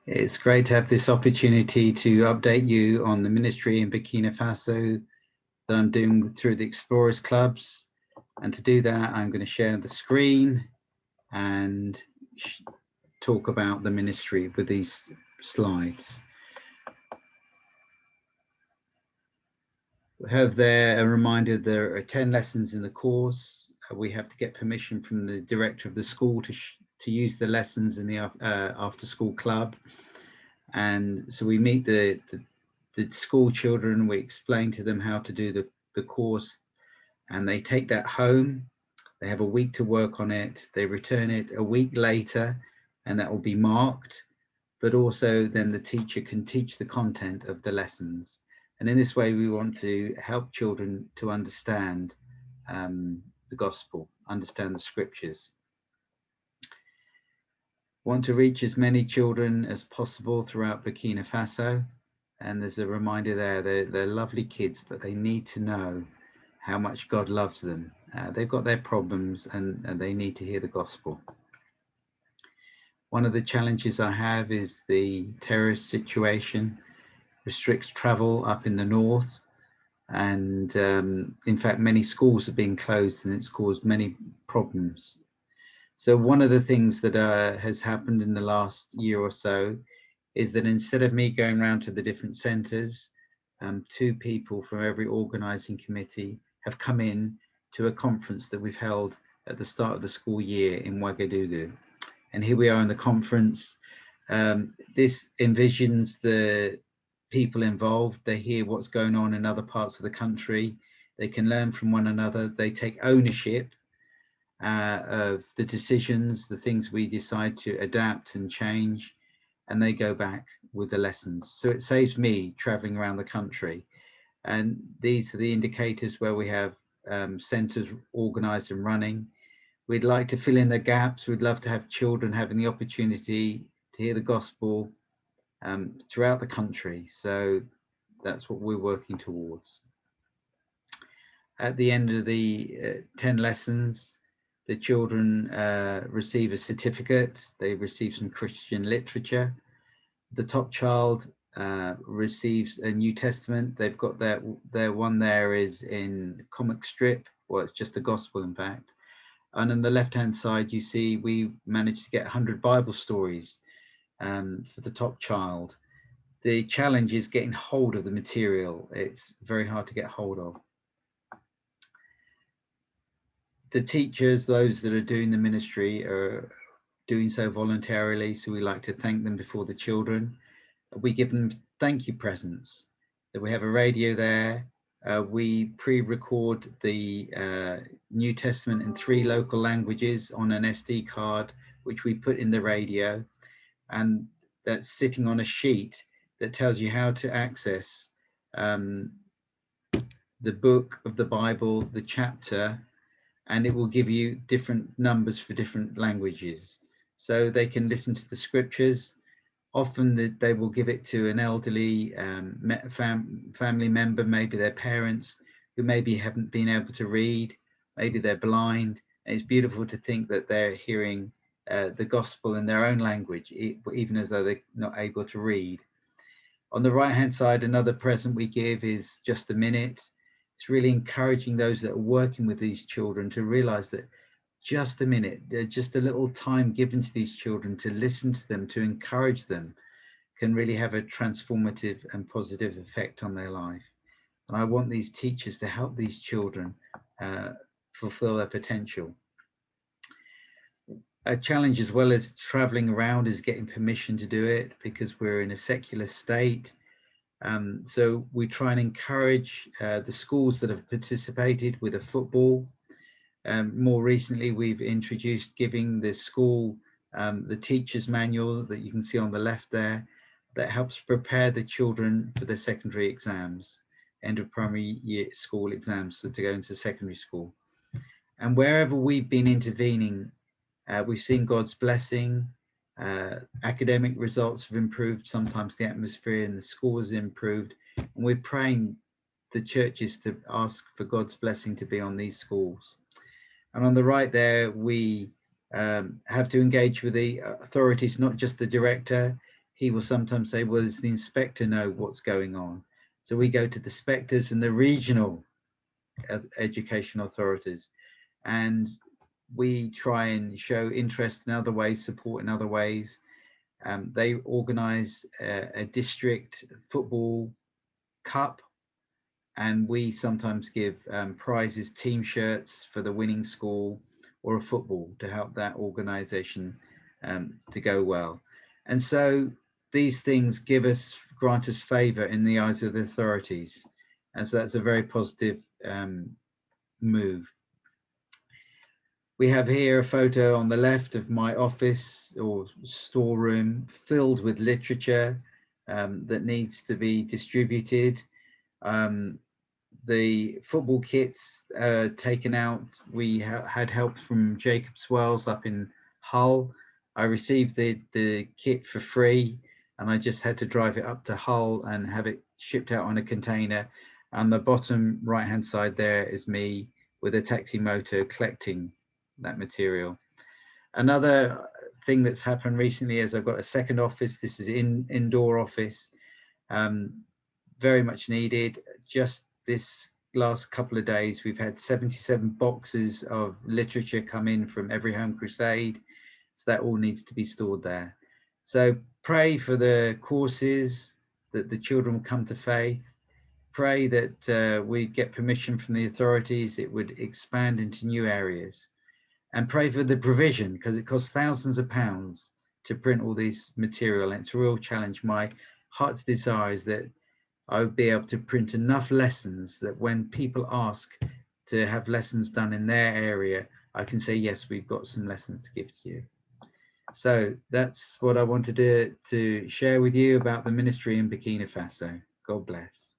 It's great to have this opportunity to update you on the ministry in Burkina Faso that I'm doing through the Explorers Clubs. And to do that, I'm going to share the screen and talk about the ministry with these slides. We have there a reminder there are 10 lessons in the course. We have to get permission from the director of the school to use the lessons in the after school club. And so we meet the school children, we explain to them how to do the course, and they take that home. They have a week to work on it. They return it a week later, and that will be marked. But also then the teacher can teach the content of the lessons. And in this way, we want to help children to understand the gospel, understand the scriptures. Want to reach as many children as possible throughout Burkina Faso. And there's a reminder there, they're lovely kids, but they need to know how much God loves them. They've got their problems and they need to hear the gospel. One of the challenges I have is the terrorist situation restricts travel up in the north. And in fact, many schools are being closed and it's caused many problems. So one of the things that has happened in the last year or so is that instead of me going around to the different centres, 2 people from every organising committee have come in to a conference that we've held at the start of the school year in Ouagadougou. And here we are in the conference. This envisions the people involved. They hear what's going on in other parts of the country. They can learn from one another. They take ownership of the decisions, the things we decide to adapt and change, and they go back with the lessons. So it saves me traveling around the country. And these are the indicators where we have centres organised and running. We'd like to fill in the gaps. We'd love to have children having the opportunity to hear the gospel throughout the country. So that's what we're working towards. At the end of the 10 lessons, the children receive a certificate. They receive some Christian literature. The top child receives a New Testament. They've got their one there is in comic strip. Well, it's just the gospel, in fact. And on the left-hand side, you see we managed to get 100 Bible stories for the top child. The challenge is getting hold of the material. It's very hard to get hold of. The teachers, those that are doing the ministry, are doing so voluntarily, so we like to thank them before the children. We give them thank you presents. We have a radio there. We pre-record the New Testament in 3 local languages on an SD card, which we put in the radio, and that's sitting on a sheet that tells you how to access the book of the Bible, the chapter, and it will give you different numbers for different languages. So they can listen to the scriptures. Often they will give it to an elderly family member, maybe their parents, who maybe haven't been able to read, maybe they're blind. And it's beautiful to think that they're hearing the gospel in their own language, even as though they're not able to read. On the right-hand side, another present we give is just a minute. It's really encouraging those that are working with these children to realize that just a minute, just a little time given to these children to listen to them, to encourage them, can really have a transformative and positive effect on their life. And I want these teachers to help these children fulfill their potential. A challenge as well as traveling around is getting permission to do it, because we're in a secular state. So we try and encourage the schools that have participated with a football. More recently, we've introduced giving the school the teacher's manual that you can see on the left there, that helps prepare the children for their secondary exams, end of primary year school exams, so to go into secondary school. And wherever we've been intervening, we've seen God's blessing. Academic results have improved. Sometimes the atmosphere in the school has improved. And we're praying the churches to ask for God's blessing to be on these schools. And on the right there, we have to engage with the authorities, not just the director. he will sometimes say, well, does the inspector know what's going on? So we go to the inspectors and the regional education authorities, and we try and show interest in other ways, support in other ways. They organize a district football cup, and we sometimes give prizes, team shirts for the winning school, or a football to help that organization to go well. And so these things grant us favor in the eyes of the authorities. And so that's a very positive move. We have here a photo on the left of my office or storeroom filled with literature that needs to be distributed. The football kits taken out. We had help from Jacob's Wells up in Hull. I received the kit for free, and I just had to drive it up to Hull and have it shipped out on a container. And the bottom right hand side there is me with a taxi motor collecting that material. Another thing that's happened recently is I've got a second office. This is indoor office, very much needed. Just this last couple of days, we've had 77 boxes of literature come in from Every Home Crusade. So that all needs to be stored there. So pray for the courses, that the children will come to faith. Pray that we get permission from the authorities, it would expand into new areas. And pray for the provision, because it costs thousands of pounds to print all this material, and it's a real challenge. My heart's desire is that I would be able to print enough lessons that when people ask to have lessons done in their area, I can say, yes, we've got some lessons to give to you. So that's what I wanted to share with you about the ministry in Burkina Faso. God bless.